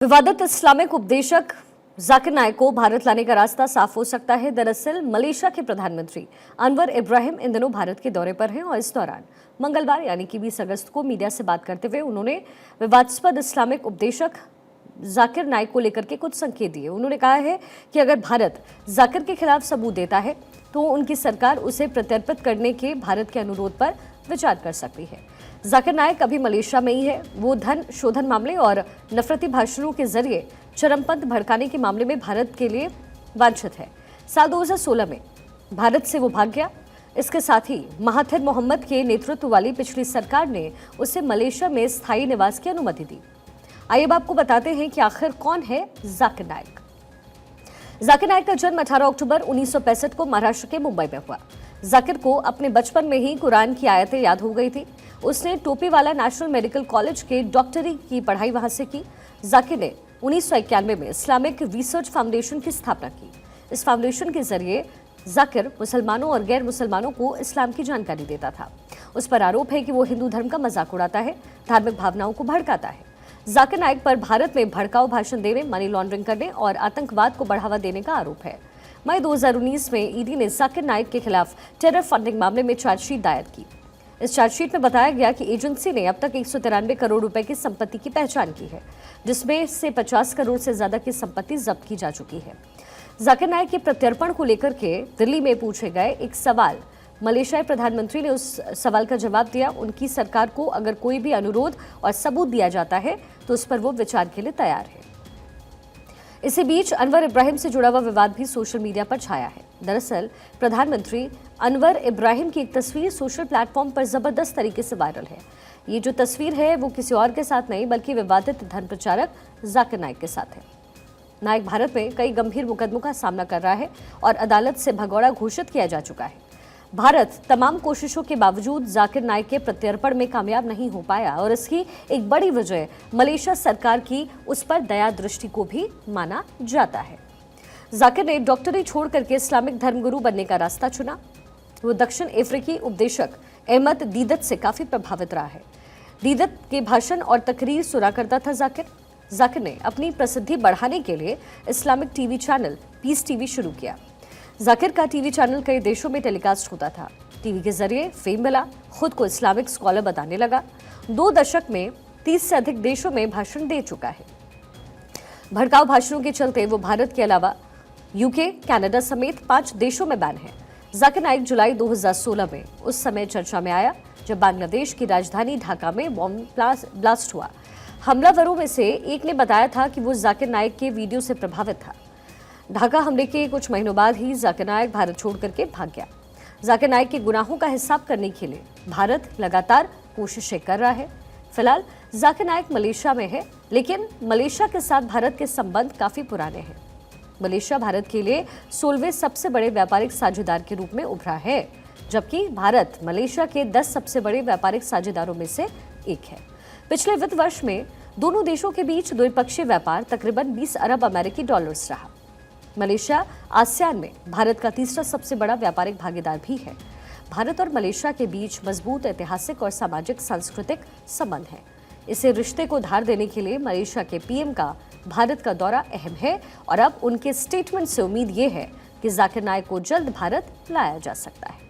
विवादित इस्लामिक उपदेशक जाकिर नाइक को भारत लाने का रास्ता साफ हो सकता है। दरअसल मलेशिया के प्रधानमंत्री अनवर इब्राहिम इन दिनों भारत के दौरे पर हैं और इस दौरान मंगलवार यानी कि 20 अगस्त को मीडिया से बात करते हुए उन्होंने विवादास्पद इस्लामिक उपदेशक जाकिर नाइक को लेकर के कुछ संकेत दिए। उन्होंने कहा है कि अगर भारत जाकिर के खिलाफ सबूत देता है तो उनकी सरकार उसे प्रत्यर्पित करने के भारत के अनुरोध पर विचार कर सकती है। जाकिर नाइक अभी मलेशिया में ही है। वो धन शोधन मामले और नफरती भाषणों के जरिए चरमपंथ भड़काने के मामले में भारत के लिए वांछित है। साल 2016 में भारत से वो भाग गया। इसके साथ ही महाथिर मोहम्मद के नेतृत्व वाली पिछली सरकार ने उसे मलेशिया में स्थायी निवास की अनुमति दी। आइए अब आपको बताते हैं कि आखिर कौन है जाकिर नाइक। जाकिर नाइक का जन्म 18 अक्टूबर 1965 को महाराष्ट्र के मुंबई में हुआ। जाकिर को अपने बचपन में ही कुरान की आयतें याद हो गई थी। उसने टोपीवाला नेशनल मेडिकल कॉलेज के डॉक्टरी की पढ़ाई वहां से की। जाकिर ने 1991 में इस्लामिक रिसर्च फाउंडेशन की स्थापना की। इस फाउंडेशन के जरिए जाकिर मुसलमानों और गैर मुसलमानों को इस्लाम की जानकारी देता था। उस पर आरोप है कि वो हिंदू धर्म का मजाक उड़ाता है, धार्मिक भावनाओं को भड़काता है। जाकिर नाइक पर भारत में भड़काऊ भाषण देने, मनी लॉन्ड्रिंग करने और आतंकवाद को बढ़ावा देने का आरोप है। मई 2019 में ईडी ने जाकिर नाइक के खिलाफ टेरर फंडिंग मामले में चार्जशीट दायर की। इस चार्जशीट में बताया गया कि एजेंसी ने अब तक 193 करोड़ रुपए की संपत्ति की पहचान की है, जिसमें से 50 करोड़ से ज्यादा की संपत्ति जब्त की जा चुकी है। जाकिर नाइक के प्रत्यर्पण को लेकर के दिल्ली में पूछे गए एक सवाल मलेशियाई प्रधानमंत्री ने उस सवाल का जवाब दिया। उनकी सरकार को अगर कोई भी अनुरोध और सबूत दिया जाता है तो उस पर वो विचार के लिए तैयार है। इसी बीच अनवर इब्राहिम से जुड़ा हुआ विवाद भी सोशल मीडिया पर छाया है। दरअसल प्रधानमंत्री अनवर इब्राहिम की एक तस्वीर सोशल प्लेटफॉर्म पर जबरदस्त तरीके से वायरल है। ये जो तस्वीर है वो किसी और के साथ नहीं बल्कि विवादित धर्म प्रचारक जाकिर नाइक के साथ है। नाइक भारत में कई गंभीर मुकदमों का सामना कर रहा है और अदालत से भगौड़ा घोषित किया जा चुका है। भारत तमाम कोशिशों के बावजूद जाकिर नाइक के प्रत्यर्पण में कामयाब नहीं हो पाया और इसकी एक बड़ी वजह मलेशिया सरकार की उस पर दया दृष्टि को भी माना जाता है। जाकिर ने डॉक्टरी छोड़ करके इस्लामिक धर्मगुरु बनने का रास्ता चुना। वो दक्षिण अफ्रीकी उपदेशक अहमद दीदत से काफी प्रभावित रहा है। दीदत के भाषण और तकरीर सुना करता था जाकिर ने अपनी प्रसिद्धि बढ़ाने के लिए Islamic TV channel peace TV शुरू किया। जाकिर का टीवी चैनल कई देशों में टेलीकास्ट होता था। टीवी के जरिए फेम मिला, खुद को इस्लामिक स्कॉलर बताने लगा। 2 दशक में 30 से अधिक देशों में भाषण दे चुका है। भड़काऊ भाषणों के चलते वो भारत के अलावा यूके, कनाडा समेत 5 देशों में बैन है। जाकिर नाइक जुलाई 2016 में उस समय चर्चा में आया जब बांग्लादेश की राजधानी ढाका में बॉम्ब ब्लास्ट हुआ। हमलावरों में से एक ने बताया था कि वो जाकिर नाइक के वीडियो से प्रभावित था। ढाका हमले के कुछ महीनों बाद ही जाकिर नाइक भारत छोड़ करके भाग गया। जाकिर नाइक के गुनाहों का हिसाब करने के लिए भारत लगातार कोशिशें कर रहा है। फिलहाल जाकिर नाइक मलेशिया में है, लेकिन मलेशिया के साथ भारत के संबंध काफी पुराने हैं। मलेशिया भारत के लिए 16वें सबसे बड़े व्यापारिक साझेदार के रूप में उभरा है, जबकि भारत मलेशिया के 10 सबसे बड़े व्यापारिक साझेदारों में से एक है। पिछले वित्त वर्ष में दोनों देशों के बीच द्विपक्षीय व्यापार तकरीबन 20 अरब अमेरिकी डॉलर्स रहा। मलेशिया आसियान में भारत का तीसरा सबसे बड़ा व्यापारिक भागीदार भी है। भारत और मलेशिया के बीच मजबूत ऐतिहासिक और सामाजिक सांस्कृतिक संबंध है। इसे रिश्ते को धार देने के लिए मलेशिया के पीएम का भारत का दौरा अहम है और अब उनके स्टेटमेंट से उम्मीद ये है कि जाकिर नाइक को जल्द भारत लाया जा सकता है।